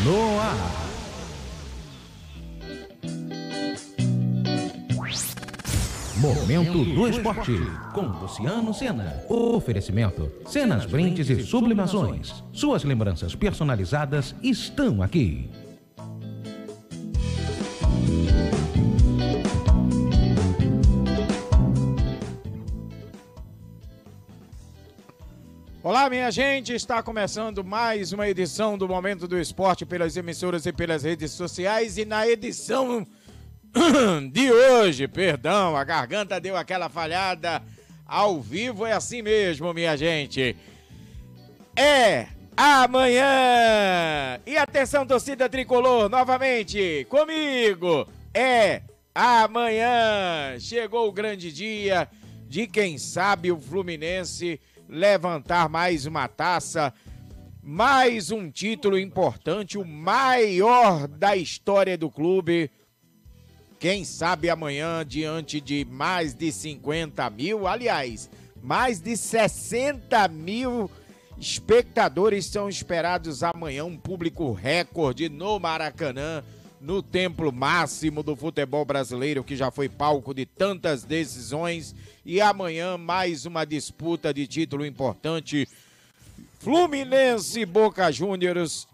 no ar. Momento do Esporte, com Luciano Sena. Oferecimento, Senas Brindes e Sublimações. Suas lembranças personalizadas estão aqui. Olá, minha gente, está começando mais uma edição do Momento do Esporte pelas emissoras e pelas redes sociais. E na edição de hoje, perdão, a garganta deu aquela falhada, ao vivo é assim mesmo, minha gente. É amanhã! E atenção, torcida tricolor, novamente, comigo, é amanhã! Chegou o grande dia de, quem sabe, o Fluminense levantar mais uma taça, mais um título importante, o maior da história do clube. Quem sabe amanhã, diante de mais de 50 mil, aliás, mais de 60 mil espectadores são esperados amanhã, um público recorde no Maracanã, no templo máximo do futebol brasileiro, que já foi palco de tantas decisões. E amanhã mais uma disputa de título importante, Fluminense, Boca Juniors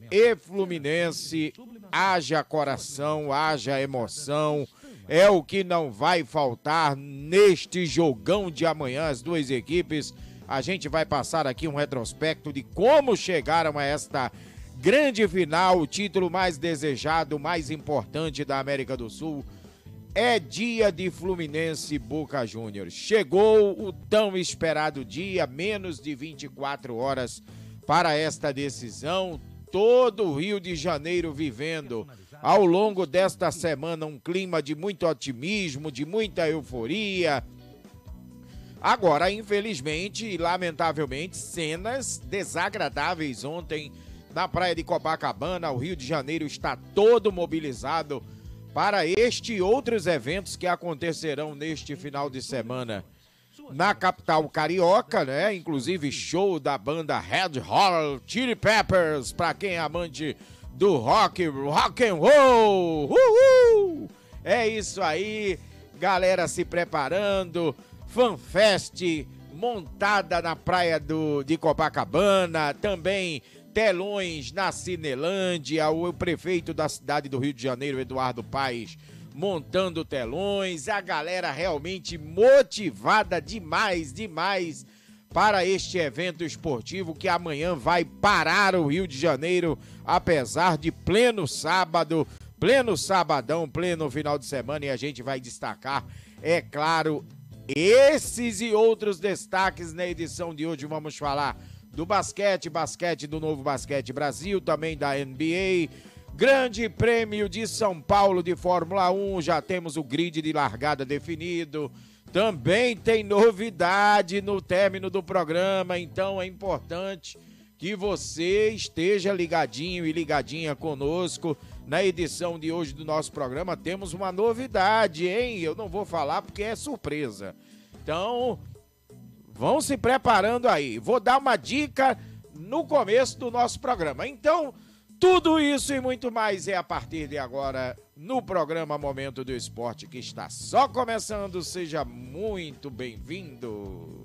e Fluminense. Haja coração, haja emoção, é o que não vai faltar neste jogão de amanhã. As duas equipes, a gente vai passar aqui um retrospecto de como chegaram a esta grande final, o título mais desejado, mais importante da América do Sul. É dia de Fluminense e Boca Juniors. Chegou o tão esperado dia, menos de 24 horas para esta decisão. Todo o Rio de Janeiro vivendo ao longo desta semana um clima de muito otimismo, de muita euforia. Agora, infelizmente e lamentavelmente, cenas desagradáveis ontem na praia de Copacabana. O Rio de Janeiro está todo mobilizado para este e outros eventos que acontecerão neste final de semana na capital carioca, né? Inclusive show da banda Red Hot Chili Peppers, para quem é amante do rock and roll. Uhul! É isso aí, galera se preparando, FanFest montada na praia de Copacabana, também telões na Cinelândia, o prefeito da cidade do Rio de Janeiro, Eduardo Paes, montando telões, a galera realmente motivada demais para este evento esportivo que amanhã vai parar o Rio de Janeiro, apesar de pleno sábado, pleno sabadão, pleno final de semana, e a gente vai destacar, é claro, esses e outros destaques na edição de hoje. Vamos falar do basquete do Novo Basquete Brasil, também da NBA, Grande Prêmio de São Paulo de Fórmula 1, já temos o grid de largada definido, também tem novidade no término do programa, então é importante que você esteja ligadinho e ligadinha conosco na edição de hoje do nosso programa. Temos uma novidade, hein? Eu não vou falar porque é surpresa, então vão se preparando aí. Vou dar uma dica no começo do nosso programa. Então, tudo isso e muito mais é a partir de agora no programa Momento do Esporte, que está só começando. Seja muito bem-vindo.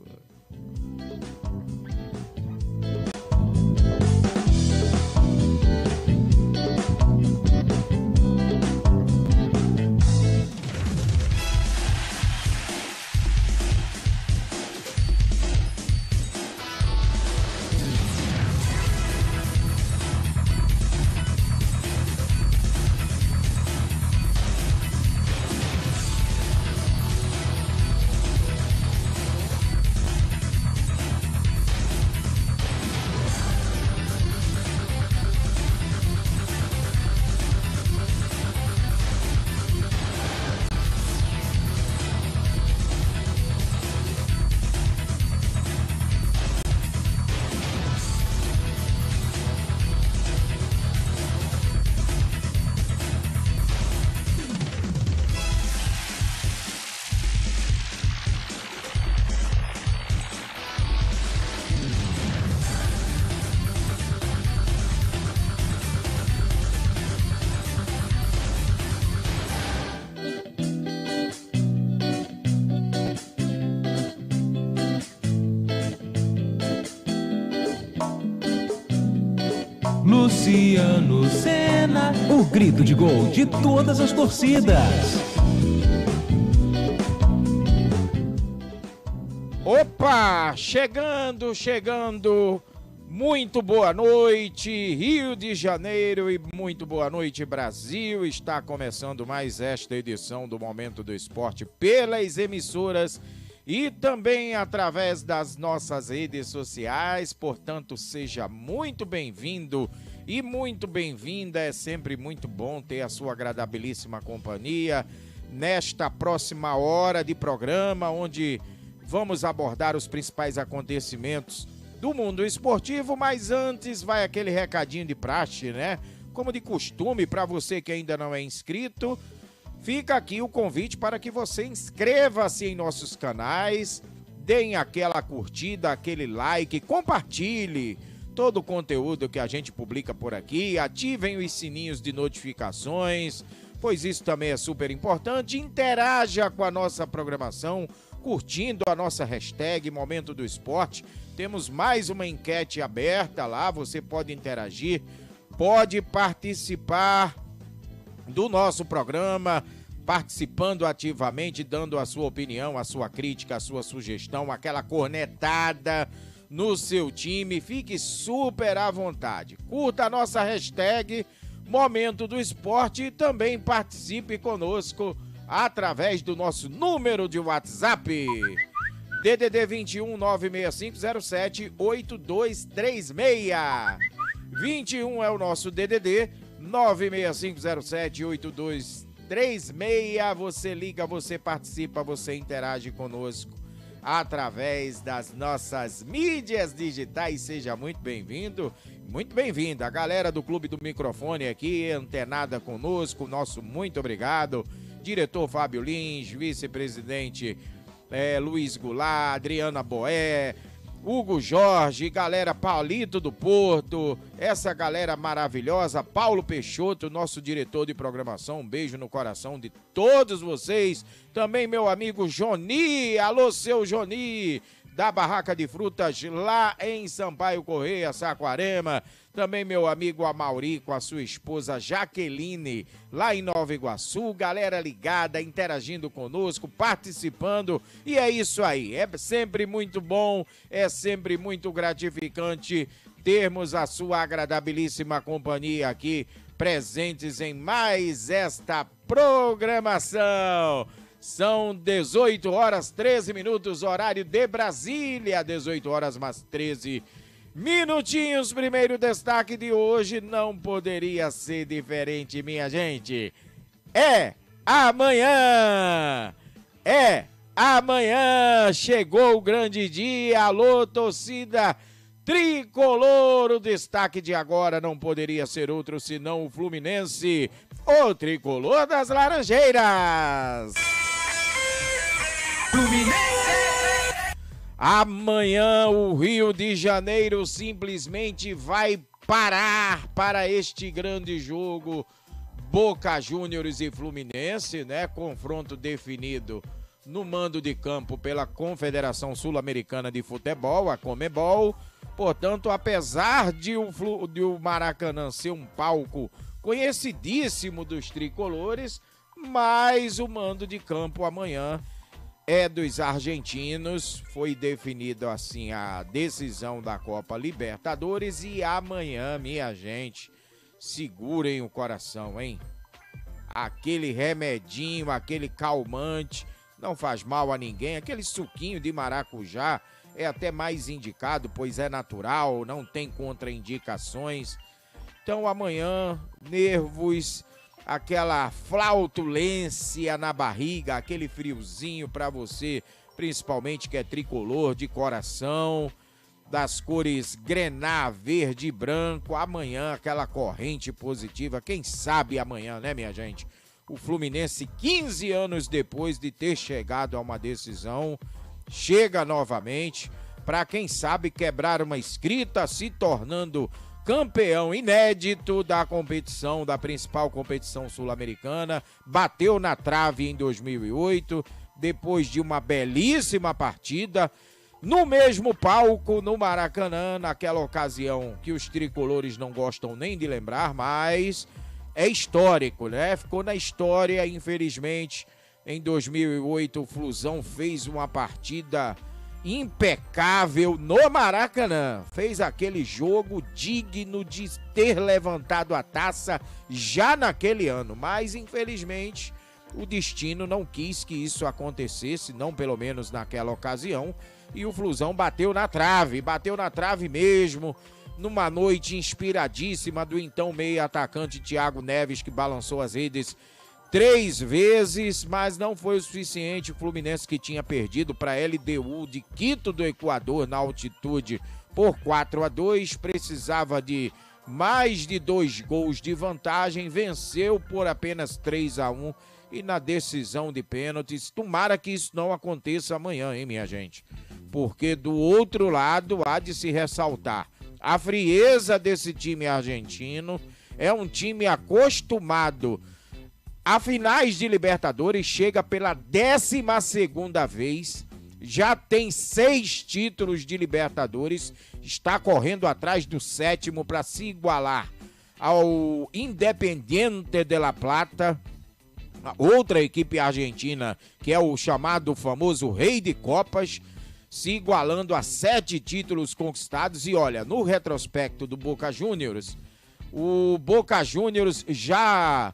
Luciano Sena, o grito de gol de todas as torcidas. Opa, chegando. Muito boa noite, Rio de Janeiro, e muito boa noite, Brasil. Está começando mais esta edição do Momento do Esporte pelas emissoras e também através das nossas redes sociais. Portanto, seja muito bem-vindo e muito bem-vinda. É sempre muito bom ter a sua agradabilíssima companhia nesta próxima hora de programa, onde vamos abordar os principais acontecimentos do mundo esportivo, mas antes vai aquele recadinho de praxe, né? Como de costume, para você que ainda não é inscrito, fica aqui o convite para que você inscreva-se em nossos canais, deem aquela curtida, aquele like, compartilhe todo o conteúdo que a gente publica por aqui, ativem os sininhos de notificações, pois isso também é super importante. Interaja com a nossa programação, curtindo a nossa hashtag Momento do Esporte. Temos mais uma enquete aberta lá, você pode interagir, pode participar do nosso programa, participando ativamente, dando a sua opinião, a sua crítica, a sua sugestão, aquela cornetada no seu time. Fique super à vontade. Curta a nossa hashtag Momento do Esporte e também participe conosco através do nosso número de WhatsApp. DDD 21 96507 8236. 21 é o nosso DDD 96507 8236. Você liga, você participa, você interage conosco através das nossas mídias digitais. Seja muito bem-vindo, muito bem-vinda. A galera do Clube do Microfone aqui, antenada conosco, nosso muito obrigado. Diretor Fábio Lins, vice-presidente Luiz Goulart, Adriana Boé, Hugo Jorge, galera Paulito do Porto, essa galera maravilhosa, Paulo Peixoto, nosso diretor de programação, um beijo no coração de todos vocês. Também meu amigo Joni, alô seu Joni, da Barraca de Frutas lá em Sampaio Correia, Saquarema. Também meu amigo Amauri com a sua esposa Jaqueline, lá em Nova Iguaçu. Galera ligada, interagindo conosco, participando. E é isso aí, é sempre muito bom, é sempre muito gratificante termos a sua agradabilíssima companhia aqui, presentes em mais esta programação. São 18 horas 13 minutos, horário de Brasília, 18 horas mais 13 minutinhos. Primeiro destaque de hoje não poderia ser diferente, minha gente. É amanhã, chegou o grande dia. Alô, torcida tricolor, o destaque de agora não poderia ser outro senão o Fluminense, o tricolor das Laranjeiras. Amanhã o Rio de Janeiro simplesmente vai parar para este grande jogo Boca Juniors e Fluminense, né? Confronto definido no mando de campo pela Confederação Sul-Americana de Futebol, a Conmebol. Portanto, apesar de o Maracanã ser um palco conhecidíssimo dos tricolores, mas o mando de campo amanhã é dos argentinos. Foi definido assim a decisão da Copa Libertadores e amanhã, minha gente, segurem o coração, hein? Aquele remedinho, aquele calmante, não faz mal a ninguém. Aquele suquinho de maracujá é até mais indicado, pois é natural, não tem contraindicações. Então amanhã, nervos, aquela flautulência na barriga, aquele friozinho para você, principalmente que é tricolor de coração, das cores grená, verde e branco. Amanhã aquela corrente positiva, quem sabe amanhã, né, minha gente? O Fluminense, 15 anos depois de ter chegado a uma decisão, chega novamente para, quem sabe, quebrar uma escrita, se tornando campeão inédito da competição, da principal competição sul-americana. Bateu na trave em 2008, depois de uma belíssima partida, no mesmo palco, no Maracanã, naquela ocasião que os tricolores não gostam nem de lembrar, mas é histórico, né? Ficou na história, infelizmente. Em 2008, o Flusão fez uma partida impecável no Maracanã. Fez aquele jogo digno de ter levantado a taça já naquele ano, mas infelizmente o destino não quis que isso acontecesse, não pelo menos naquela ocasião, e o Flusão bateu na trave mesmo, numa noite inspiradíssima do então meio atacante Thiago Neves, que balançou as redes 3 vezes, mas não foi o suficiente. O Fluminense, que tinha perdido para a LDU de Quito do Equador na altitude por 4-2, precisava de mais de 2 gols de vantagem, venceu por apenas 3-1 e na decisão de pênaltis. Tomara que isso não aconteça amanhã, hein, minha gente? Porque do outro lado há de se ressaltar a frieza desse time argentino. É um time acostumado a finais de Libertadores, chega pela 12ª vez, já tem 6 títulos de Libertadores, está correndo atrás do 7º para se igualar ao Independiente de La Plata, outra equipe argentina que é o chamado famoso Rei de Copas, se igualando a 7 títulos conquistados. E olha, no retrospecto do Boca Juniors, o Boca Juniors já,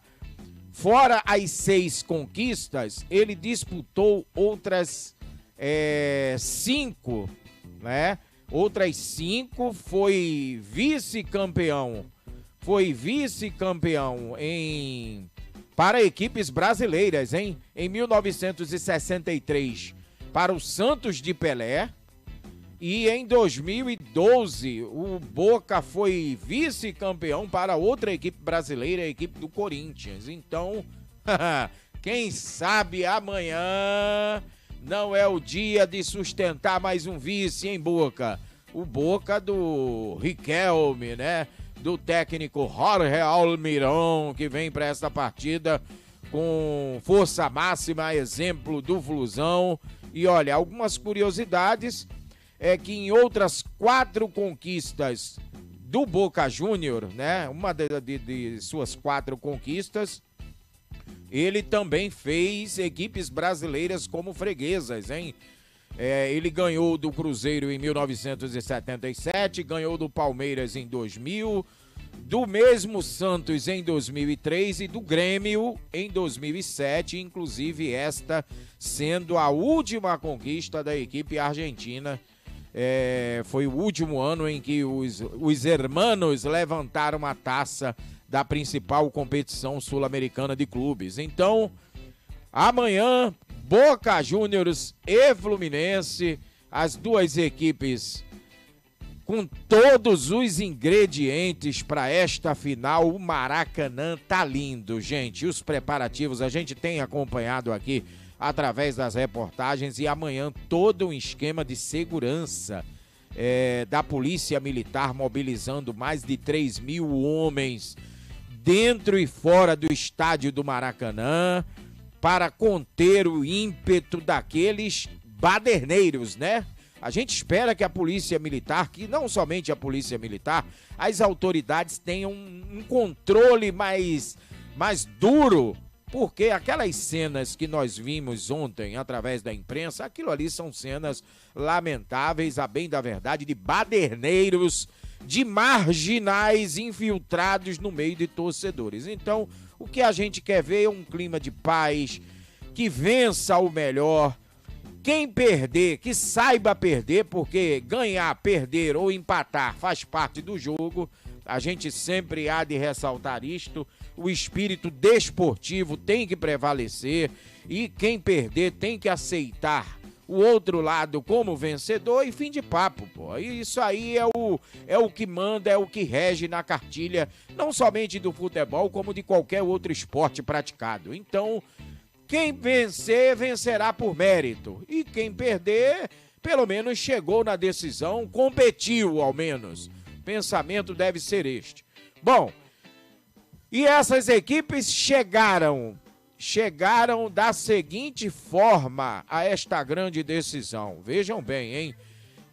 fora as 6 conquistas, ele disputou outras 5, né? Outras 5, foi vice-campeão para equipes brasileiras, hein? Em 1963, para o Santos de Pelé. E em 2012, o Boca foi vice-campeão para outra equipe brasileira, a equipe do Corinthians. Então, quem sabe amanhã não é o dia de sustentar mais um vice em Boca. O Boca do Riquelme, né? Do técnico Jorge Almirón, que vem para esta partida com força máxima, exemplo do Flusão. E olha, algumas curiosidades é que em outras 4 conquistas do Boca Júnior, né? Uma de suas 4 conquistas, ele também fez equipes brasileiras como freguesas, hein? Ele ganhou do Cruzeiro em 1977, ganhou do Palmeiras em 2000, do mesmo Santos em 2003 e do Grêmio em 2007, inclusive esta sendo a última conquista da equipe argentina. Foi o último ano em que os hermanos levantaram a taça da principal competição sul-americana de clubes. Então, amanhã, Boca Juniors e Fluminense, as duas equipes com todos os ingredientes para esta final. O Maracanã tá lindo, gente. Os preparativos a gente tem acompanhado aqui através das reportagens, e amanhã todo um esquema de segurança da Polícia Militar, mobilizando mais de 3.000 homens dentro e fora do estádio do Maracanã para conter o ímpeto daqueles baderneiros, né? A gente espera que a Polícia Militar, que não somente a Polícia Militar, as autoridades tenham um controle mais duro, porque aquelas cenas que nós vimos ontem através da imprensa, aquilo ali são cenas lamentáveis, a bem da verdade, de baderneiros, de marginais infiltrados no meio de torcedores. Então, o que a gente quer ver é um clima de paz, que vença o melhor. Quem perder, que saiba perder, porque ganhar, perder ou empatar faz parte do jogo. A gente sempre há de ressaltar isto. O espírito desportivo tem que prevalecer e quem perder tem que aceitar o outro lado como vencedor e fim de papo, pô. E isso aí é o que manda, é o que rege na cartilha, não somente do futebol, como de qualquer outro esporte praticado. Então, quem vencer, vencerá por mérito. E quem perder, pelo menos chegou na decisão, competiu ao menos. Pensamento deve ser este. Bom, e essas equipes chegaram da seguinte forma a esta grande decisão. Vejam bem, hein?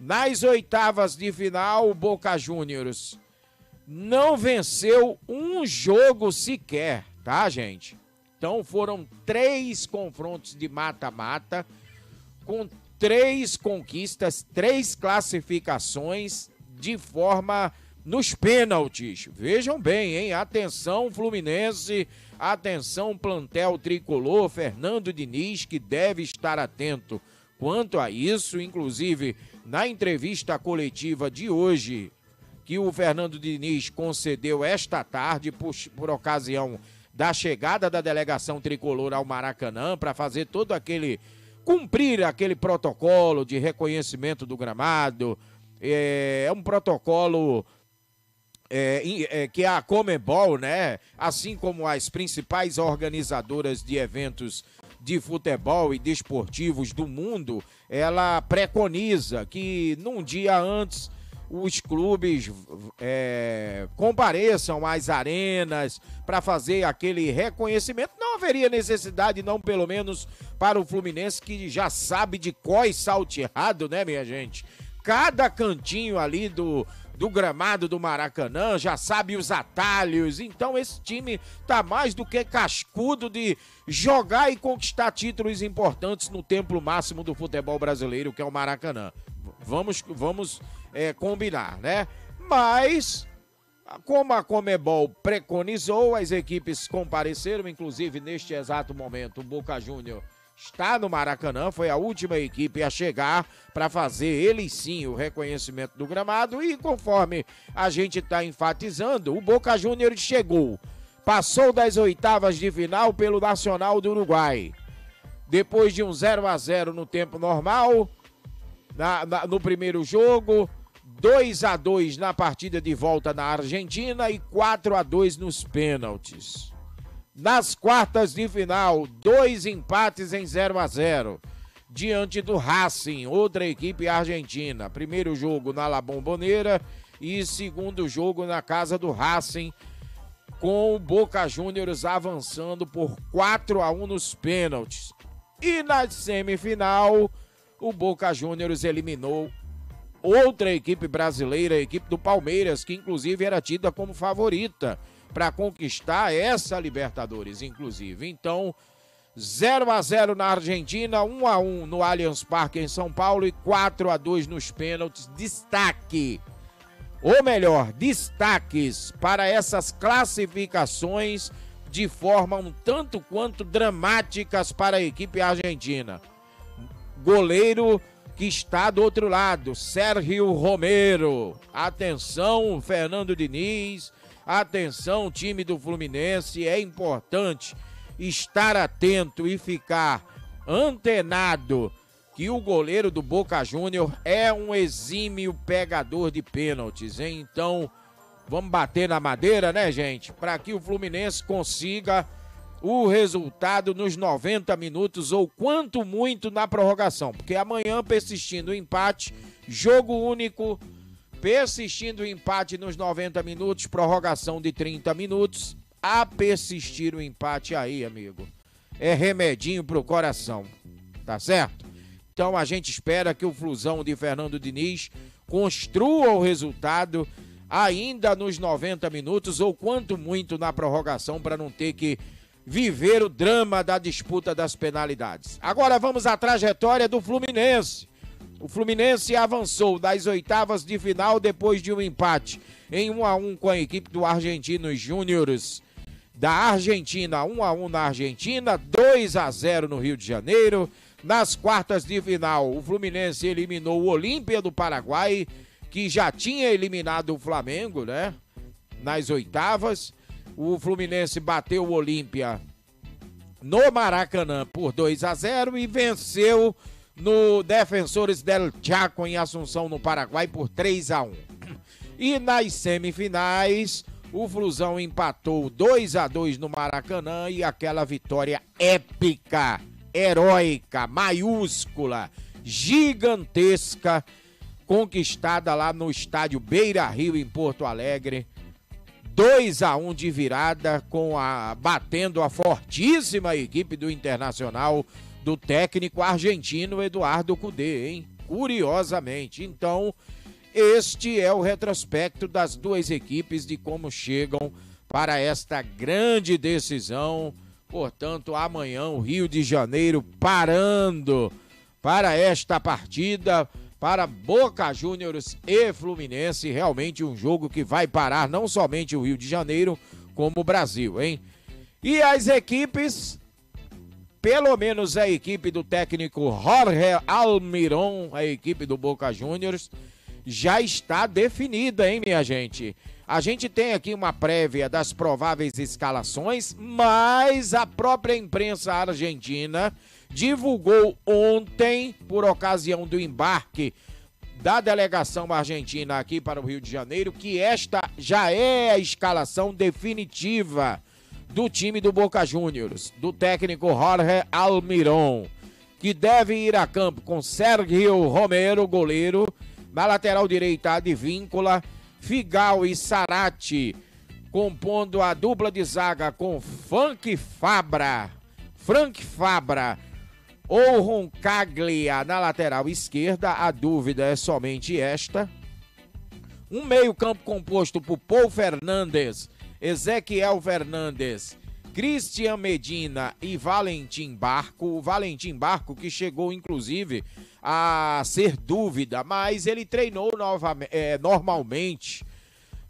Nas oitavas de final, o Boca Juniors não venceu um jogo sequer, tá, gente? Então foram 3 confrontos de mata-mata, com 3 conquistas, 3 classificações de forma nos pênaltis. Vejam bem, hein? Atenção, Fluminense, atenção, plantel tricolor, Fernando Diniz, que deve estar atento quanto a isso. Inclusive, na entrevista coletiva de hoje, que o Fernando Diniz concedeu esta tarde por ocasião da chegada da delegação tricolor ao Maracanã, para fazer todo cumprir aquele protocolo de reconhecimento do gramado. É um protocolo que a Conmebol, né, assim como as principais organizadoras de eventos de futebol e desportivos do mundo, ela preconiza que num dia antes os clubes compareçam às arenas para fazer aquele reconhecimento. Não haveria necessidade, não, pelo menos para o Fluminense, que já sabe de có e salteado, né, minha gente? Cada cantinho ali do gramado do Maracanã, já sabe os atalhos. Então esse time tá mais do que cascudo de jogar e conquistar títulos importantes no templo máximo do futebol brasileiro, que é o Maracanã. Vamos combinar, né? Mas, como a Conmebol preconizou, as equipes compareceram, inclusive neste exato momento o Boca Juniors está no Maracanã, foi a última equipe a chegar para fazer, ele sim, o reconhecimento do gramado. E conforme a gente está enfatizando, o Boca Juniors chegou, passou das oitavas de final pelo Nacional do Uruguai. Depois de um 0-0 no tempo normal, no primeiro jogo, 2-2 na partida de volta na Argentina e 4-2 nos pênaltis. Nas quartas de final, 2 empates em 0-0, diante do Racing, outra equipe argentina. Primeiro jogo na La Bombonera e segundo jogo na casa do Racing, com o Boca Juniors avançando por 4-1 nos pênaltis. E na semifinal, o Boca Juniors eliminou outra equipe brasileira, a equipe do Palmeiras, que inclusive era tida como favorita para conquistar essa Libertadores, inclusive. Então, 0-0 na Argentina, 1-1 no Allianz Parque em São Paulo e 4-2 nos pênaltis. Destaque, ou melhor, destaques para essas classificações de forma um tanto quanto dramáticas para a equipe argentina. Goleiro que está do outro lado, Sérgio Romero. Atenção, Fernando Diniz. Atenção, time do Fluminense, é importante estar atento e ficar antenado que o goleiro do Boca Juniors é um exímio pegador de pênaltis, hein? Então, vamos bater na madeira, né, gente? Para que o Fluminense consiga o resultado nos 90 minutos ou quanto muito na prorrogação, porque amanhã, persistindo o empate, jogo único, persistindo o empate nos 90 minutos, prorrogação de 30 minutos, a persistir o empate aí, amigo, é remedinho pro coração, tá certo? Então a gente espera que o Flusão de Fernando Diniz construa o resultado ainda nos 90 minutos ou quanto muito na prorrogação, para não ter que viver o drama da disputa das penalidades. Agora vamos à trajetória do Fluminense. O Fluminense avançou das oitavas de final depois de um empate em 1-1 com a equipe do Argentinos Júniores da Argentina, 1-1 na Argentina, 2-0 no Rio de Janeiro. Nas quartas de final, o Fluminense eliminou o Olímpia do Paraguai, que já tinha eliminado o Flamengo, né? Nas oitavas, o Fluminense bateu o Olímpia no Maracanã por 2-0 e venceu no Defensores del Chaco em Assunção, no Paraguai, por 3-1. E nas semifinais, o Flusão empatou 2-2 no Maracanã e aquela vitória épica, heróica, maiúscula, gigantesca, conquistada lá no estádio Beira-Rio, em Porto Alegre, 2-1 de virada, batendo a fortíssima equipe do Internacional, do técnico argentino Eduardo Cudê, hein? curiosamente. Então, este é o retrospecto das duas equipes de como chegam para esta grande decisão. Portanto, amanhã o Rio de Janeiro parando para esta partida, para Boca Juniors e Fluminense. Realmente um jogo que vai parar não somente o Rio de Janeiro, como o Brasil, hein? E as equipes, pelo menos a equipe do técnico Jorge Almiron, a equipe do Boca Juniors, já está definida, hein, minha gente? A gente tem aqui uma prévia das prováveis escalações, mas a própria imprensa argentina divulgou ontem, por ocasião do embarque da delegação argentina aqui para o Rio de Janeiro, que esta já é a escalação definitiva do time do Boca Juniors, do técnico Jorge Almiron, que deve ir a campo com Sérgio Romero, goleiro, na lateral direita Advíncula, Figal e Sarati, compondo a dupla de zaga com Frank Fabra ou Roncaglia na lateral esquerda, a dúvida é somente esta. Um meio-campo composto por Paul Fernandes, Ezequiel Fernandes, Cristian Medina e Valentim Barco. O Valentim Barco que chegou inclusive a ser dúvida, mas ele treinou normalmente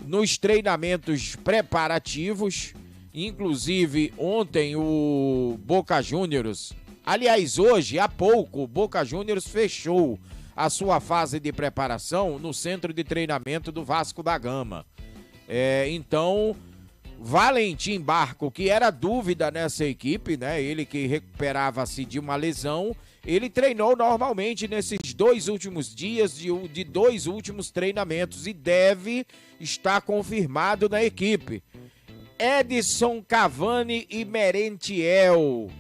nos treinamentos preparativos. Inclusive ontem o Boca Juniors, aliás hoje, há pouco, o Boca Juniors fechou a sua fase de preparação no centro de treinamento do Vasco da Gama. Então, Valentim Barco, que era dúvida nessa equipe, né? Ele que recuperava-se de uma lesão, ele treinou normalmente nesses 2 últimos dias de 2 últimos treinamentos e deve estar confirmado na equipe. Edson Cavani e Merentiel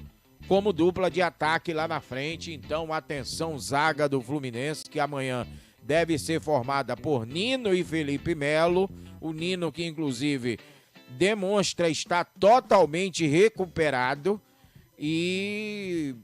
como dupla de ataque lá na frente. Então, atenção, zaga do Fluminense, que amanhã deve ser formada por Nino e Felipe Melo. O Nino que, inclusive, demonstra estar totalmente recuperado. E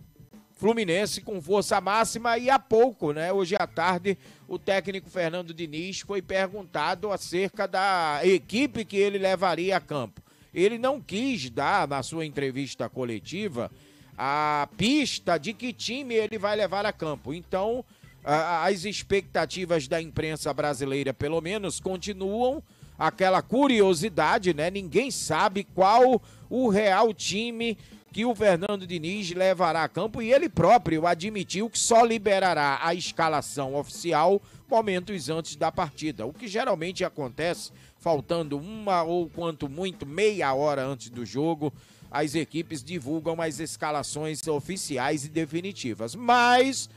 Fluminense com força máxima. E há pouco, né? Hoje à tarde, o técnico Fernando Diniz foi perguntado acerca da equipe que ele levaria a campo. Ele não quis dar, na sua entrevista coletiva, a pista de que time ele vai levar a campo. Então, as expectativas da imprensa brasileira, pelo menos, continuam aquela curiosidade, né? Ninguém sabe qual o real time que o Fernando Diniz levará a campo, e ele próprio admitiu que só liberará a escalação oficial momentos antes da partida, o que geralmente acontece faltando uma ou quanto muito meia hora antes do jogo. As equipes divulgam as escalações oficiais e definitivas. Mas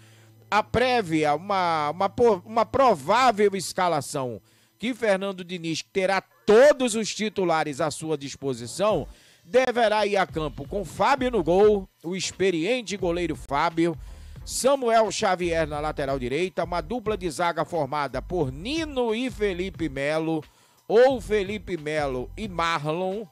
a prévia, uma provável escalação que Fernando Diniz terá todos os titulares à sua disposição, deverá ir a campo com Fábio no gol, o experiente goleiro Fábio, Samuel Xavier na lateral direita, uma dupla de zaga formada por Nino e Felipe Melo, ou Felipe Melo e Marlon.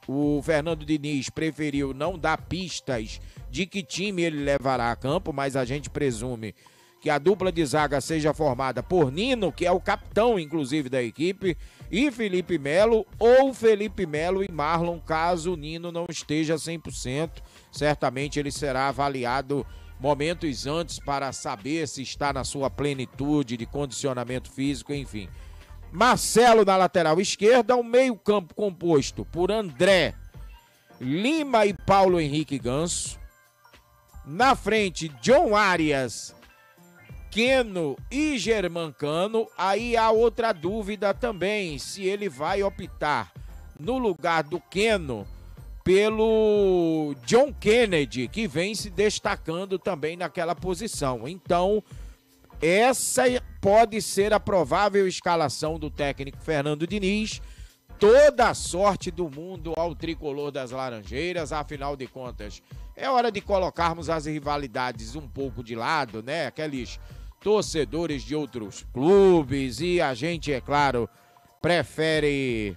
O Fernando Diniz preferiu não dar pistas de que time ele levará a campo, mas a gente presume que a dupla de zaga seja formada por Nino, que é o capitão, inclusive, da equipe, e Felipe Melo, ou Felipe Melo e Marlon, caso o Nino não esteja 100%. Certamente ele será avaliado momentos antes para saber se está na sua plenitude de condicionamento físico, enfim. Marcelo na lateral esquerda, um meio-campo composto por André, Lima e Paulo Henrique Ganso. Na frente, John Arias, Keno e Germancano. Aí há outra dúvida também, se ele vai optar no lugar do Keno pelo John Kennedy, que vem se destacando também naquela posição. Então, essa pode ser a provável escalação do técnico Fernando Diniz. Toda a sorte do mundo ao tricolor das Laranjeiras, afinal de contas, é hora de colocarmos as rivalidades um pouco de lado, né? Aqueles torcedores de outros clubes, e a gente, é claro, prefere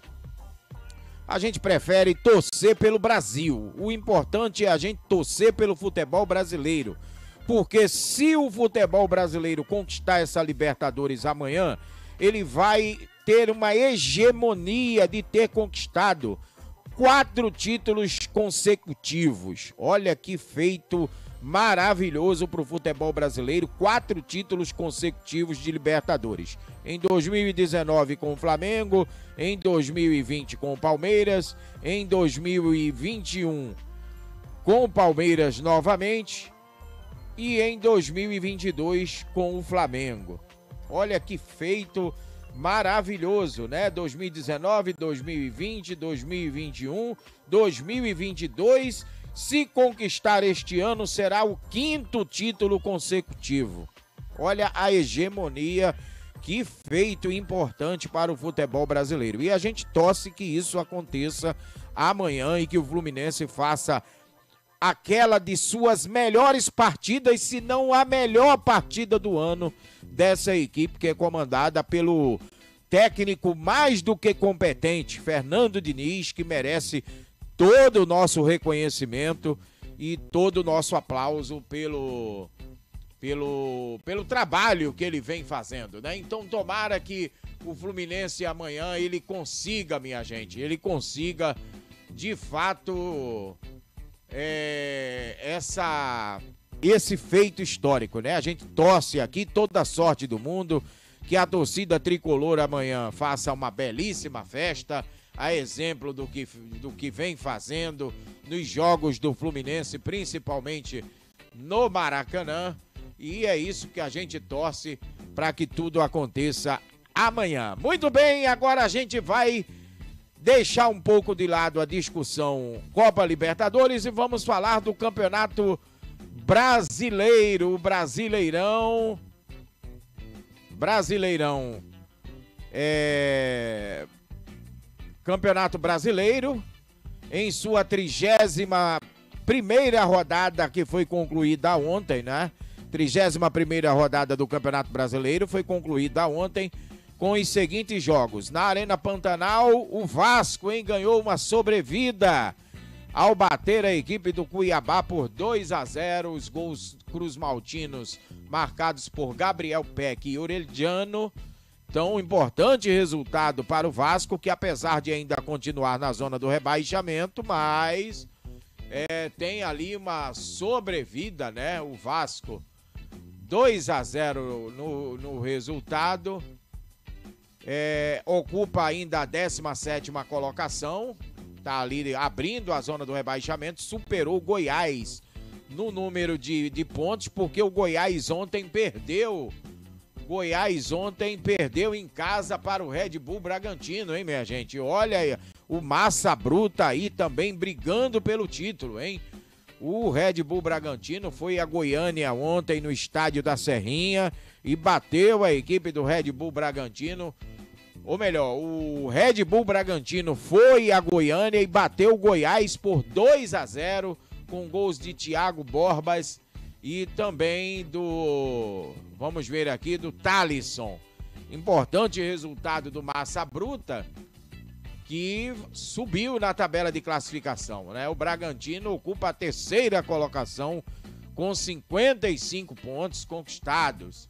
torcer pelo Brasil. O importante é a gente torcer pelo futebol brasileiro. porque se o futebol brasileiro conquistar essa Libertadores amanhã, ele vai ter uma hegemonia de ter conquistado 4 títulos consecutivos. Olha que feito maravilhoso para o futebol brasileiro, 4 títulos consecutivos de Libertadores. Em 2019 com o Flamengo, em 2020 com o Palmeiras, em 2021 com o Palmeiras novamente e em 2022 com o Flamengo. Olha que feito maravilhoso, né? 2019, 2020, 2021, 2022. Se conquistar este ano, será o 5º título consecutivo. Olha a hegemonia, que feito importante para o futebol brasileiro. E a gente torce que isso aconteça amanhã e que o Fluminense faça aquela de suas melhores partidas, se não a melhor partida do ano dessa equipe, que é comandada pelo técnico mais do que competente, Fernando Diniz, que merece todo o nosso reconhecimento e todo o nosso aplauso pelo trabalho que ele vem fazendo, né? Então tomara que o Fluminense amanhã ele consiga, minha gente, ele consiga de fato esse feito histórico, né? A gente torce aqui toda a sorte do mundo, que a torcida tricolor amanhã faça uma belíssima festa, a exemplo do que vem fazendo nos jogos do Fluminense, principalmente no Maracanã. E é isso que a gente torce para que tudo aconteça amanhã. Muito bem, agora a gente vai deixar um pouco de lado a discussão Copa Libertadores e vamos falar do Campeonato Brasileiro, Brasileirão. Campeonato Brasileiro, em sua 31ª rodada, que foi concluída ontem, né? 31ª rodada do Campeonato Brasileiro foi concluída ontem com os seguintes jogos. Na Arena Pantanal, o Vasco ganhou uma sobrevida ao bater a equipe do Cuiabá por 2-0. Os gols cruzmaltinos marcados por Gabriel Peck e Orelhano. Então, importante resultado para o Vasco, que apesar de ainda continuar na zona do rebaixamento, mas tem ali uma sobrevida, né? O Vasco 2-0 no resultado. Ocupa ainda a 17ª colocação, tá ali abrindo a zona do rebaixamento, superou o Goiás no número de pontos, porque o Goiás ontem perdeu em casa para o Red Bull Bragantino, hein, minha gente? Olha aí, o Massa Bruta aí também brigando pelo título, hein? O Red Bull Bragantino foi a Goiânia ontem no estádio da Serrinha e bateu a equipe do Red Bull Bragantino. Ou melhor, o Red Bull Bragantino foi a Goiânia e bateu o Goiás por 2-0 com gols de Thiago Borbas e também vamos ver aqui, do Thalisson. Importante resultado do Massa Bruta, que subiu na tabela de classificação, né? O Bragantino ocupa a 3ª colocação com 55 pontos conquistados.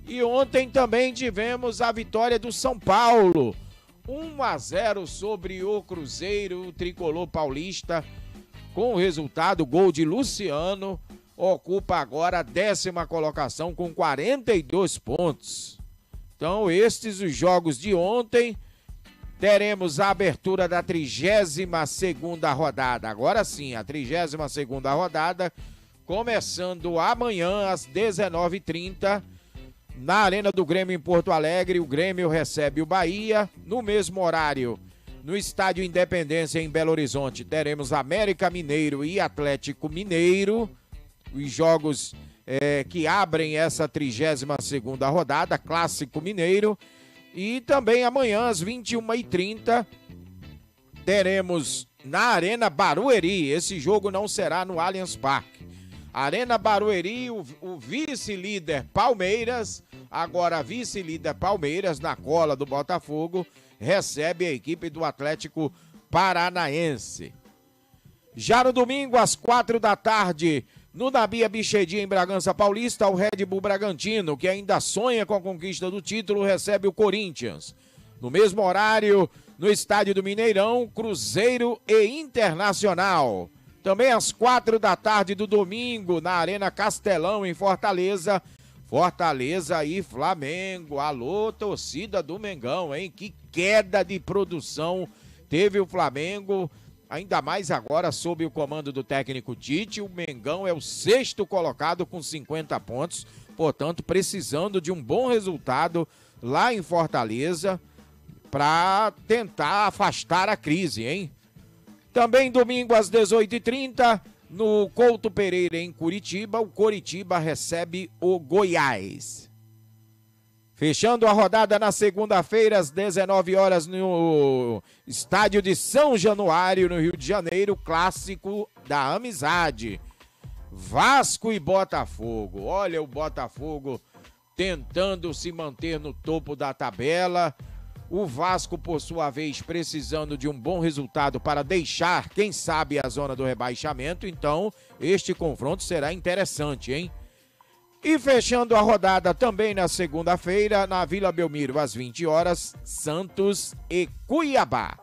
E ontem também tivemos a vitória do São Paulo, 1-0 sobre o Cruzeiro, o tricolor paulista, com o resultado, gol de Luciano, ocupa agora a 10ª colocação com 42 pontos. Então, estes os jogos de ontem. Teremos a abertura da 32ª rodada. Agora sim, a 32ª rodada, começando amanhã às 19h30, na Arena do Grêmio em Porto Alegre. O Grêmio recebe o Bahia. No mesmo horário, no Estádio Independência em Belo Horizonte, teremos América Mineiro e Atlético Mineiro. Os jogos que abrem essa 32ª rodada, Clássico Mineiro. E também amanhã, às 21h30, teremos na Arena Barueri. Esse jogo não será no Allianz Parque. Arena Barueri, o vice-líder Palmeiras, agora vice-líder Palmeiras, na cola do Botafogo, recebe a equipe do Atlético Paranaense. Já no domingo, às 4 da tarde, No Nabia Bichedi, em Bragança Paulista, o Red Bull Bragantino, que ainda sonha com a conquista do título, recebe o Corinthians. No mesmo horário, no estádio do Mineirão, Cruzeiro e Internacional. Também às 4 da tarde do domingo, na Arena Castelão, em Fortaleza. Fortaleza e Flamengo. Alô, torcida do Mengão, hein? Que queda de produção teve o Flamengo, ainda mais agora sob o comando do técnico Tite. O Mengão é o 6º colocado com 50 pontos, portanto, precisando de um bom resultado lá em Fortaleza para tentar afastar a crise, hein? Também domingo às 18h30, no Couto Pereira, em Curitiba, o Coritiba recebe o Goiás. Fechando a rodada na segunda-feira, às 19 horas, no estádio de São Januário, no Rio de Janeiro, clássico da amizade. Vasco e Botafogo. Olha o Botafogo tentando se manter no topo da tabela. O Vasco, por sua vez, precisando de um bom resultado para deixar, quem sabe, a zona do rebaixamento. Então, este confronto será interessante, hein? E fechando a rodada também na segunda-feira, na Vila Belmiro, às 20 horas, Santos e Cuiabá.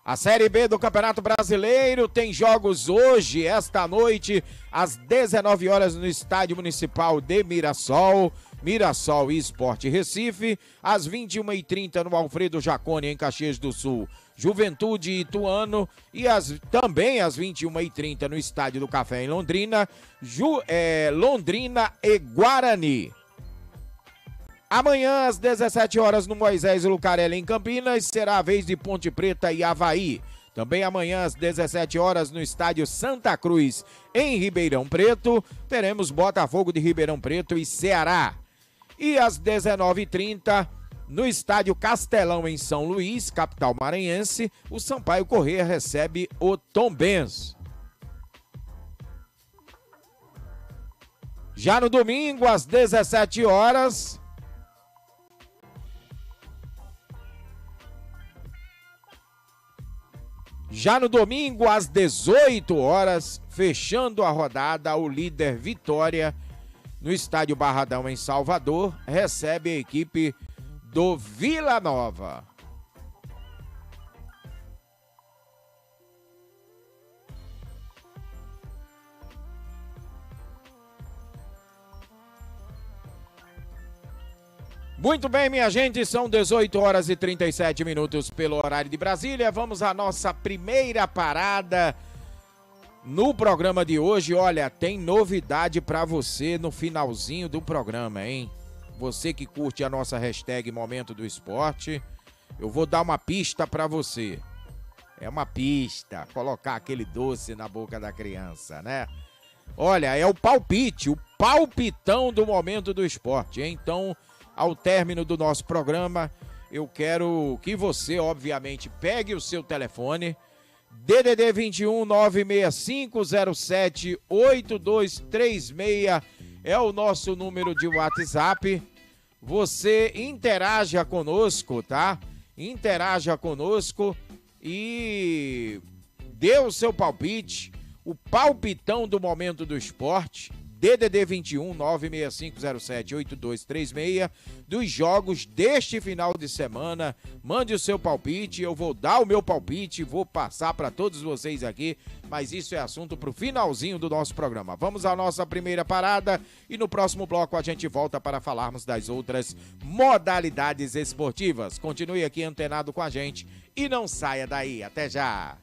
A Série B do Campeonato Brasileiro tem jogos hoje, esta noite, às 19 horas, no Estádio Municipal de Mirassol. Mirassol e Sport Recife, às 21h30 no Alfredo Jaconi, em Caxias do Sul, Juventude e Ituano, e também às 21h30 no Estádio do Café em Londrina, Londrina e Guarani. Amanhã, às 17 horas, no Moisés Lucarelli, em Campinas, será a vez de Ponte Preta e Avaí. Também amanhã, às 17 horas, no Estádio Santa Cruz, em Ribeirão Preto, teremos Botafogo de Ribeirão Preto e Ceará. E às 19h30, no Estádio Castelão, em São Luís, capital maranhense, o Sampaio Corrêa recebe o Tombense. Já no domingo, às 17 horas... Já no domingo, às 18 horas, fechando a rodada, o líder Vitória, no Estádio Barradão, em Salvador, recebe a equipe do Vila Nova. Muito bem, minha gente, são 18 horas e 37 minutos pelo horário de Brasília. Vamos à nossa primeira parada no programa de hoje. Olha, tem novidade para você no finalzinho do programa, hein? Você que curte a nossa hashtag Momento do Esporte, eu vou dar uma pista para você. É uma pista, colocar aquele doce na boca da criança, né? Olha, é o palpite, o palpitão do Momento do Esporte, hein? Então, ao término do nosso programa, eu quero que você, obviamente, pegue o seu telefone, DDD 21 96507 8236 é o nosso número de WhatsApp. Você interaja conosco, tá? Interaja conosco e dê o seu palpite, o palpitão do Momento do Esporte. DDD 21 96507 8236 dos jogos deste final de semana. Mande o seu palpite, eu vou dar o meu palpite, vou passar para todos vocês aqui, mas isso é assunto para o finalzinho do nosso programa. Vamos à nossa primeira parada e no próximo bloco a gente volta para falarmos das outras modalidades esportivas. Continue aqui antenado com a gente e não saia daí. Até já!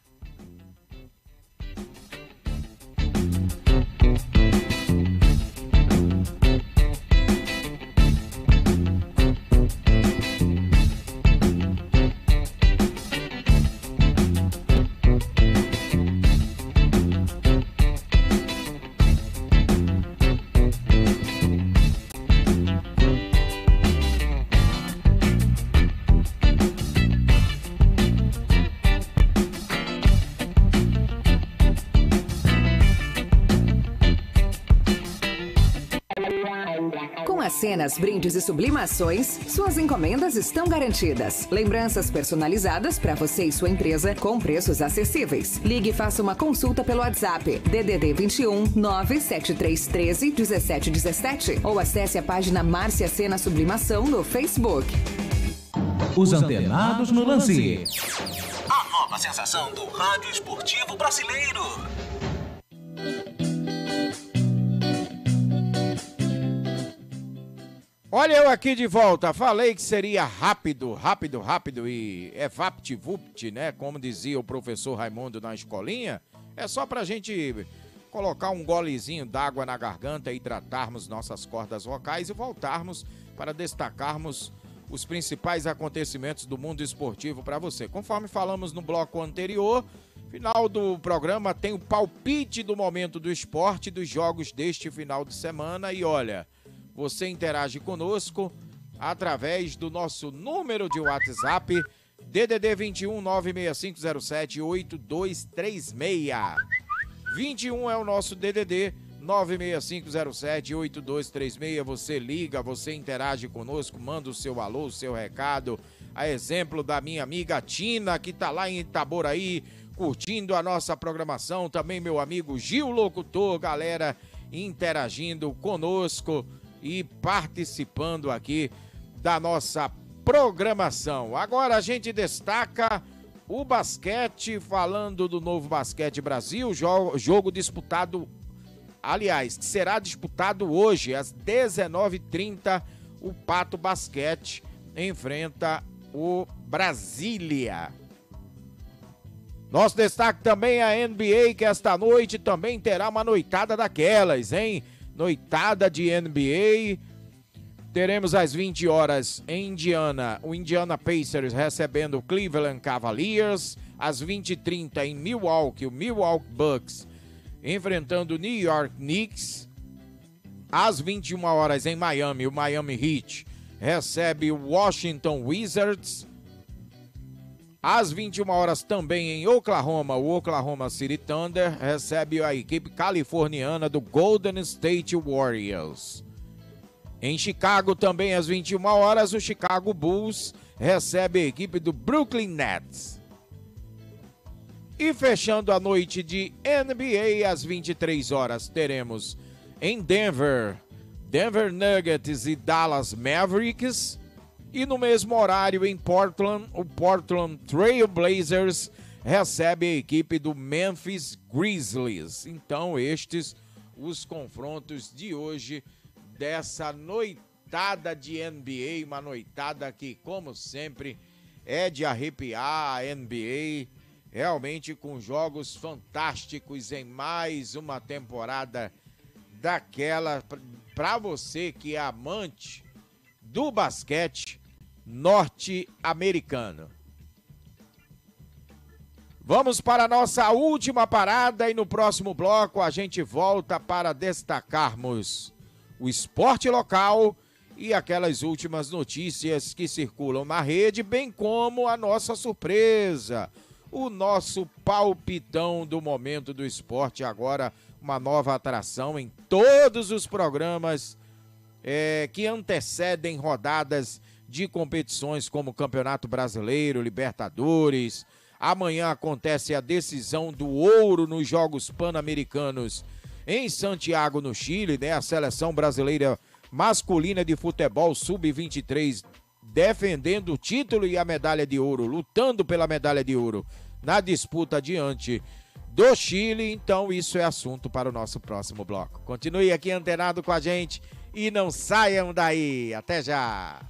Cenas, Brindes e Sublimações, suas encomendas estão garantidas. Lembranças personalizadas para você e sua empresa com preços acessíveis. Ligue e faça uma consulta pelo WhatsApp DDD 21 97313 1717 ou acesse a página Márcia Cena Sublimação no Facebook. Os antenados no lance. A nova sensação do rádio esportivo brasileiro. Olha eu aqui de volta, falei que seria rápido e é vapt-vupt, né? Como dizia o professor Raimundo na escolinha. É só pra gente colocar um golezinho d'água na garganta, hidratarmos nossas cordas vocais e voltarmos para destacarmos os principais acontecimentos do mundo esportivo para você. Conforme falamos no bloco anterior, final do programa tem o palpite do momento do esporte dos jogos deste final de semana e olha... Você interage conosco através do nosso número de WhatsApp, DDD 21 96507 8236. 21 é o nosso DDD 96507 8236. Você liga, você interage conosco, manda o seu alô, o seu recado. A exemplo da minha amiga Tina, que tá lá em Itaboraí, curtindo a nossa programação. Também meu amigo Gil Locutor, galera interagindo conosco e participando aqui da nossa programação. Agora a gente destaca o basquete, falando do Novo Basquete Brasil, jogo disputado, aliás, que será disputado hoje às 19h30, o Pato Basquete enfrenta o Brasília. Nosso destaque também é a NBA, que esta noite também terá uma noitada daquelas, hein? Noitada de NBA, teremos às 20 horas em Indiana, o Indiana Pacers recebendo o Cleveland Cavaliers, às 20h30 em Milwaukee, o Milwaukee Bucks enfrentando o New York Knicks, às 21 horas em Miami, o Miami Heat recebe o Washington Wizards, às 21 horas também em Oklahoma, o Oklahoma City Thunder recebe a equipe californiana do Golden State Warriors. Em Chicago, também às 21 horas, o Chicago Bulls recebe a equipe do Brooklyn Nets. E fechando a noite de NBA, às 23 horas, teremos em Denver, Denver Nuggets e Dallas Mavericks. E no mesmo horário em Portland, o Portland Trail Blazers recebe a equipe do Memphis Grizzlies. Então estes os confrontos de hoje dessa noitada de NBA, uma noitada que, como sempre, é de arrepiar a NBA, realmente com jogos fantásticos em mais uma temporada daquela, para você que é amante do basquete norte-americano. Vamos para a nossa última parada e no próximo bloco a gente volta para destacarmos o esporte local e aquelas últimas notícias que circulam na rede, bem como a nossa surpresa, o nosso palpitão do momento do esporte, agora uma nova atração em todos os programas que antecedem rodadas de competições como Campeonato Brasileiro, Libertadores. Amanhã acontece a decisão do ouro nos Jogos Pan-Americanos em Santiago, no Chile, né? A seleção brasileira masculina de futebol sub-23 defendendo o título e a medalha de ouro, lutando pela medalha de ouro na disputa diante do Chile. Então isso é assunto para o nosso próximo bloco. Continue aqui antenado com a gente e não saiam daí. Até já!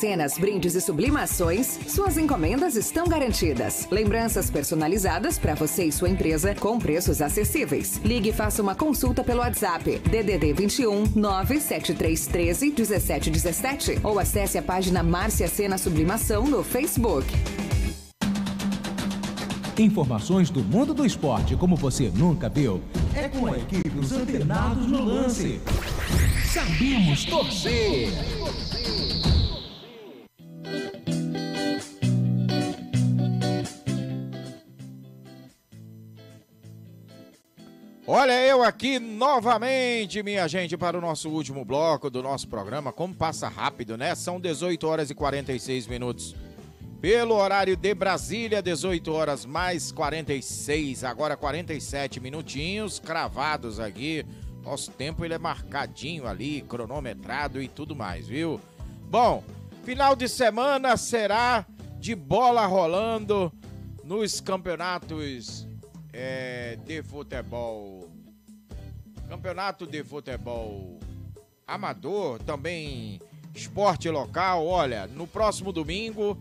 Cenas, Brindes e Sublimações, suas encomendas estão garantidas. Lembranças personalizadas para você e sua empresa com preços acessíveis. Ligue e faça uma consulta pelo WhatsApp DDD 21 97313 1717 ou acesse a página Márcia Cena Sublimação no Facebook. Informações do mundo do esporte como você nunca viu. É com a equipe Os Antenados no Lance. Sabemos torcer. Olha eu aqui novamente, minha gente, para o nosso último bloco do nosso programa. Como passa rápido, né? São 18 horas e 46 minutos. Pelo horário de Brasília, 18 horas mais 46, agora 47 minutinhos cravados aqui. Nosso tempo ele é marcadinho ali, cronometrado e tudo mais, viu? Bom, final de semana será de bola rolando nos campeonatos de futebol. Campeonato de futebol amador, também esporte local. Olha, no próximo domingo...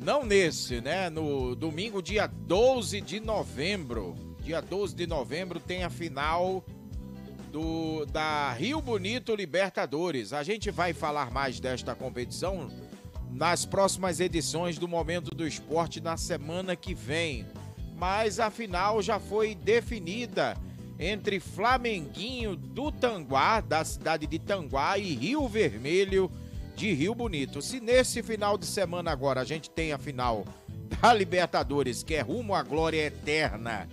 Não nesse, né? No domingo, dia 12 de novembro. Dia 12 de novembro tem a final da Rio Bonito Libertadores. A gente vai falar mais desta competição nas próximas edições do Momento do Esporte na semana que vem. Mas a final já foi definida entre Flamenguinho do Tanguá, da cidade de Tanguá, e Rio Vermelho de Rio Bonito. Se nesse final de semana agora a gente tem a final da Libertadores, que é rumo à glória eterna,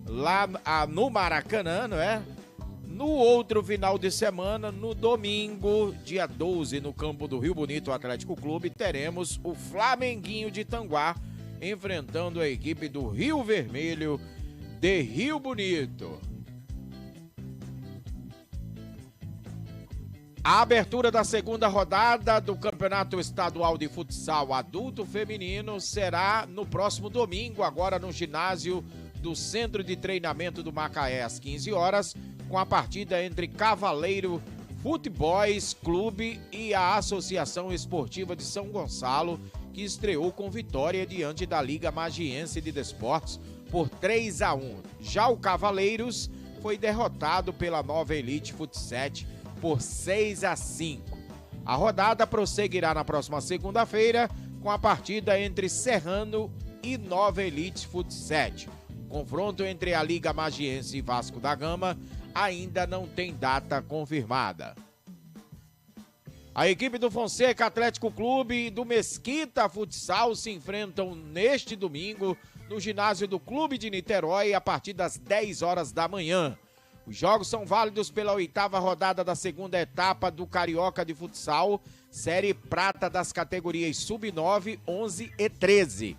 lá no Maracanã, não é? No outro final de semana, no domingo, dia 12, no campo do Rio Bonito Atlético Clube, teremos o Flamenguinho de Tanguá enfrentando a equipe do Rio Vermelho de Rio Bonito. A abertura da segunda rodada do Campeonato Estadual de Futsal Adulto Feminino será no próximo domingo, agora no ginásio do Centro de Treinamento do Macaé, às 15 horas, com a partida entre Cavaleiro Futebols Clube e a Associação Esportiva de São Gonçalo, que estreou com vitória diante da Liga Magiense de Desportos por 3-1. Já o Cavaleiros foi derrotado pela Nova Elite Futset por 6-5. A rodada prosseguirá na próxima segunda-feira com a partida entre Serrano e Nova Elite Futset. Confronto entre a Liga Magiense e Vasco da Gama ainda não tem data confirmada. A equipe do Fonseca Atlético Clube e do Mesquita Futsal se enfrentam neste domingo no ginásio do Clube de Niterói a partir das 10 horas da manhã. Os jogos são válidos pela 8ª rodada da segunda etapa do Carioca de Futsal, Série Prata das categorias Sub-9, 11 e 13.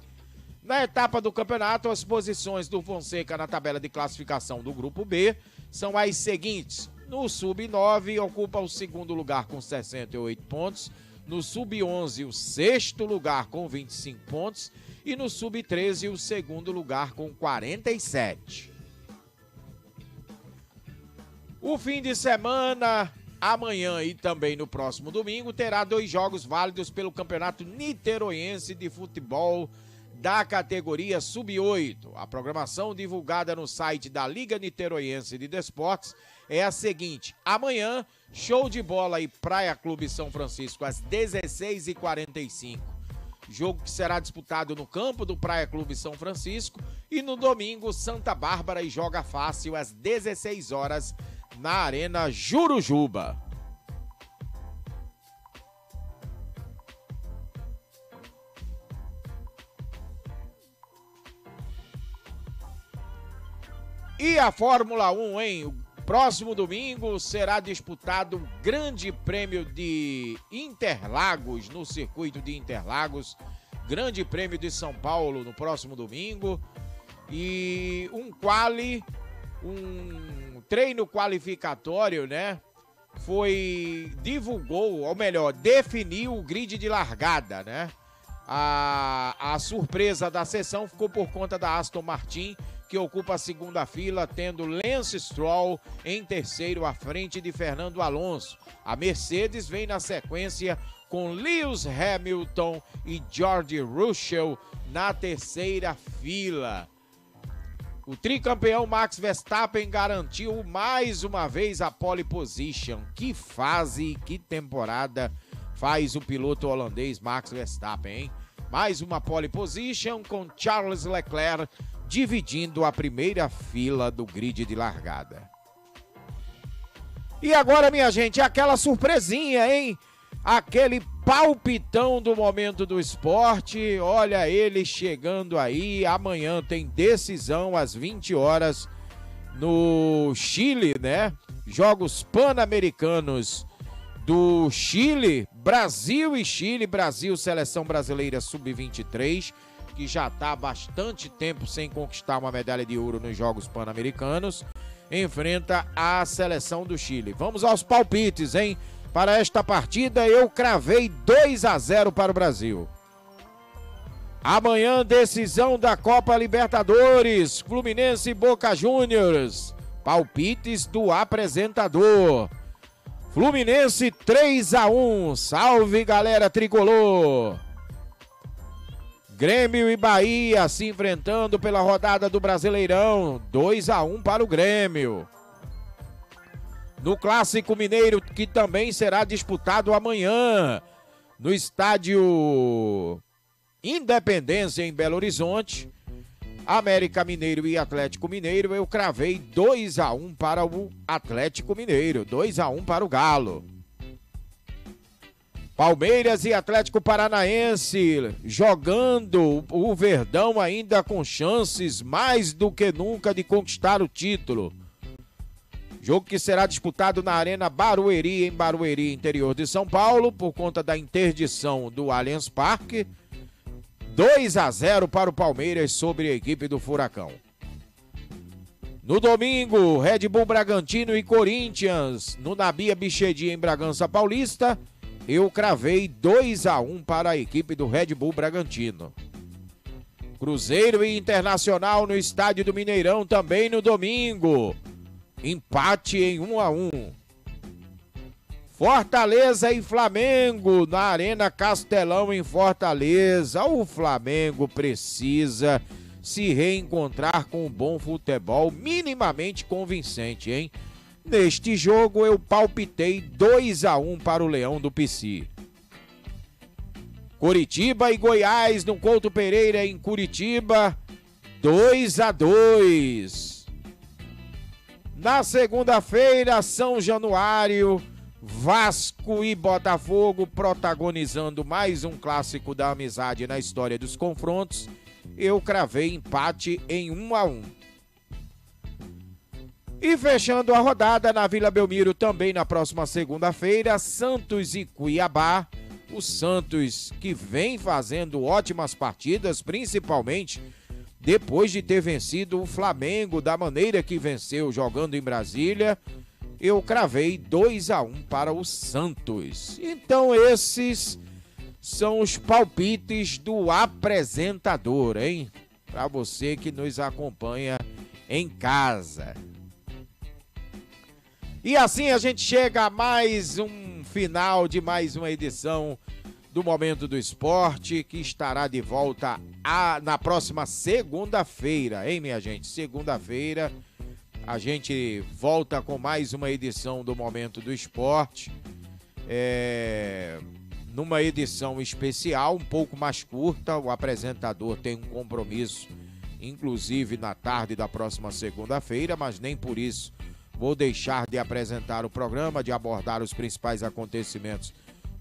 Na etapa do campeonato, as posições do Fonseca na tabela de classificação do Grupo B são as seguintes. No Sub-9, ocupa o segundo lugar com 68 pontos. No Sub-11, o sexto lugar com 25 pontos. E no Sub-13, o segundo lugar com 47. O fim de semana, amanhã e também no próximo domingo, terá 2 jogos válidos pelo Campeonato Niteroense de Futebol da categoria Sub-8. A programação divulgada no site da Liga Niteroense de Desportos é a seguinte: amanhã, show de bola e Praia Clube São Francisco às 16h45. Jogo que será disputado no campo do Praia Clube São Francisco. E no domingo, Santa Bárbara e Joga Fácil às 16 horas na Arena Jurujuba. E a Fórmula 1, hein? O próximo domingo será disputado o Grande Prêmio de Interlagos, no circuito de Interlagos. Grande Prêmio de São Paulo no próximo domingo. E um treino qualificatório, né? Divulgou, ou melhor, definiu o grid de largada, né? A surpresa da sessão ficou por conta da Aston Martin, que ocupa a segunda fila, tendo Lance Stroll em terceiro, à frente de Fernando Alonso. A Mercedes vem na sequência com Lewis Hamilton e George Russell na terceira fila. O tricampeão Max Verstappen garantiu mais uma vez a pole position. Que fase, que temporada faz o piloto holandês Max Verstappen, hein? Mais uma pole position com Charles Leclerc dividindo a primeira fila do grid de largada. E agora, minha gente, aquela surpresinha, hein? Aquele palpitão do momento do esporte, olha ele chegando aí. Amanhã tem decisão às 20 horas no Chile, né? Jogos Pan-Americanos do Chile, Brasil e Chile. Brasil, seleção brasileira sub-23, que já está há bastante tempo sem conquistar uma medalha de ouro nos Jogos Pan-Americanos, enfrenta a seleção do Chile. Vamos aos palpites, hein? Para esta partida, eu cravei 2-0 para o Brasil. Amanhã, decisão da Copa Libertadores, Fluminense e Boca Juniors. Palpites do apresentador. Fluminense 3-1. Salve, galera tricolor. Grêmio e Bahia se enfrentando pela rodada do Brasileirão. 2-1 para o Grêmio. No Clássico Mineiro, que também será disputado amanhã, no estádio Independência, em Belo Horizonte, América Mineiro e Atlético Mineiro, eu cravei 2-1 para o Atlético Mineiro, 2-1 para o Galo. Palmeiras e Atlético Paranaense jogando, o Verdão ainda com chances mais do que nunca de conquistar o título. Jogo que será disputado na Arena Barueri, em Barueri, interior de São Paulo, por conta da interdição do Allianz Parque. 2-0 para o Palmeiras sobre a equipe do Furacão. No domingo, Red Bull Bragantino e Corinthians, no Nabia Bichedi, em Bragança Paulista, eu cravei 2-1 para a equipe do Red Bull Bragantino. Cruzeiro e Internacional no estádio do Mineirão, também no domingo. Empate em 1-1. Fortaleza e Flamengo na Arena Castelão, em Fortaleza. O Flamengo precisa se reencontrar com um bom futebol minimamente convincente, hein? Neste jogo eu palpitei 2-1 para o Leão do Pici. Coritiba e Goiás no Couto Pereira, em Curitiba. 2-2. Na segunda-feira, São Januário, Vasco e Botafogo protagonizando mais um clássico da amizade na história dos confrontos. Eu cravei empate em 1-1. E fechando a rodada na Vila Belmiro, também na próxima segunda-feira, Santos e Cuiabá. O Santos, que vem fazendo ótimas partidas, principalmente depois de ter vencido o Flamengo da maneira que venceu, jogando em Brasília, eu cravei 2-1 para o Santos. Então esses são os palpites do apresentador, hein? Para você que nos acompanha em casa. E assim a gente chega a mais um final de mais uma edição do Momento do Esporte, que estará de volta na próxima segunda-feira, hein, minha gente? Segunda-feira a gente volta com mais uma edição do Momento do Esporte, numa edição especial, um pouco mais curta. O apresentador tem um compromisso, inclusive na tarde da próxima segunda-feira, mas nem por isso vou deixar de apresentar o programa, de abordar os principais acontecimentos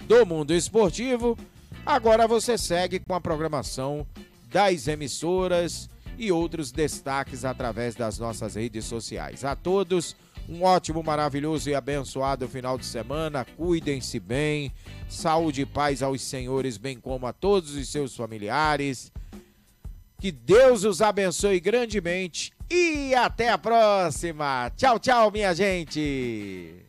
do mundo esportivo. Agora você segue com a programação das emissoras e outros destaques através das nossas redes sociais. A todos, um ótimo, maravilhoso e abençoado final de semana. Cuidem-se bem. Saúde e paz aos senhores, bem como a todos os seus familiares. Que Deus os abençoe grandemente e até a próxima. Tchau, tchau, minha gente.